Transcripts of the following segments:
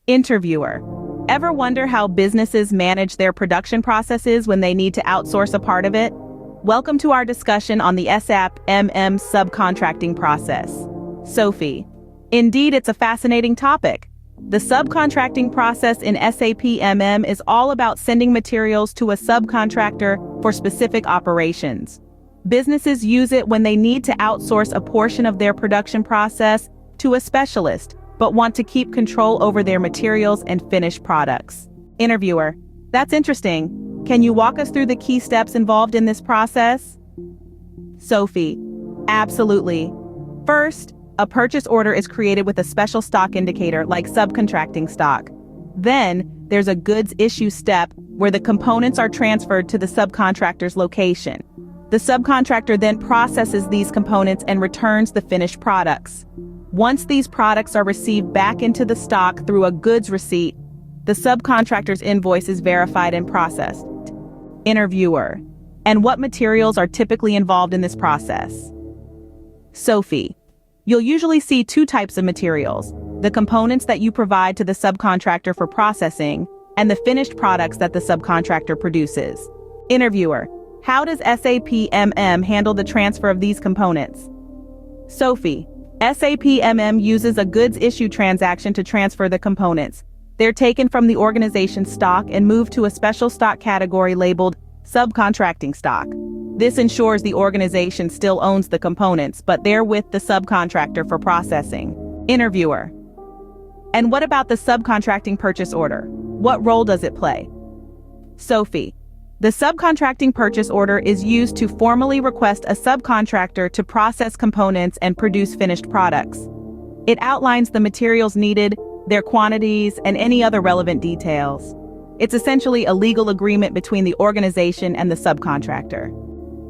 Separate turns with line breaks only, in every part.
Interviewer. Ever wonder how businesses manage their production processes when they need to outsource a part of it? Welcome to our discussion on the SAP subcontracting process. Sophie. Indeed, it's a fascinating topic. The subcontracting process in SAP is all about sending materials to a subcontractor for specific operations. Businesses use it when they need to outsource a portion of their production process to a specialist, but want to keep control over their materials and finished products. Interviewer. That's interesting. Can you walk us through the key steps involved in this process? Sophie. Absolutely. First, a purchase order is created with a special stock indicator like subcontracting stock. Then, there's a goods issue step where the components are transferred to the subcontractor's location. The subcontractor then processes these components and returns the finished products. Once these products are received back into the stock through a goods receipt, the subcontractor's invoice is verified and processed. Interviewer. And what materials are typically involved in this process? Sophie. You'll usually see two types of materials: the components that you provide to the subcontractor for processing, and the finished products that the subcontractor produces. Interviewer. How does SAP handle the transfer of these components? Sophie. SAP uses a goods issue transaction to transfer the components. They're taken from the organization's stock and moved to a special stock category labeled subcontracting stock. This ensures the organization still owns the components, but they're with the subcontractor for processing. Interviewer. And what about the subcontracting purchase order? What role does it play? Sophie. The subcontracting purchase order is used to formally request a subcontractor to process components and produce finished products. It outlines the materials needed, their quantities, and any other relevant details. It's essentially a legal agreement between the organization and the subcontractor.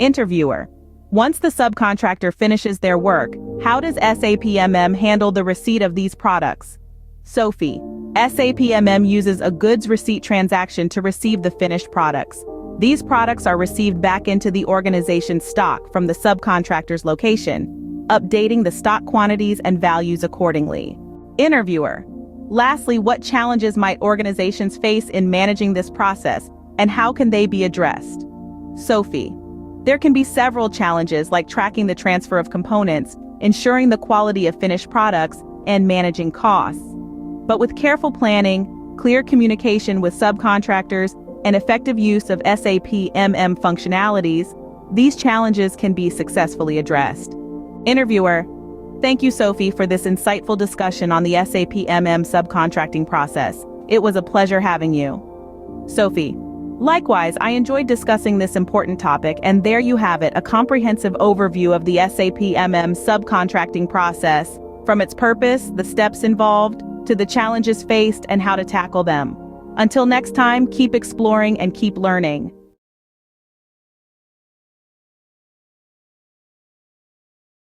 Interviewer. Once the subcontractor finishes their work, how does SAP handle the receipt of these products? Sophie. SAP uses a goods receipt transaction to receive the finished products. These products are received back into the organization's stock from the subcontractor's location, updating the stock quantities and values accordingly. Interviewer. Lastly, what challenges might organizations face in managing this process, and how can they be addressed? Sophie. There can be several challenges like tracking the transfer of components, ensuring the quality of finished products, and managing costs. But with careful planning, clear communication with subcontractors, and effective use of SAP functionalities, these challenges can be successfully addressed. Interviewer. Thank you, Sophie, for this insightful discussion on the SAP subcontracting process. It was a pleasure having you. Sophie. Likewise, I enjoyed discussing this important topic, and there you have it, a comprehensive overview of the SAP subcontracting process, from its purpose, the steps involved, to the challenges faced and how to tackle them. Until next time, keep exploring and keep learning.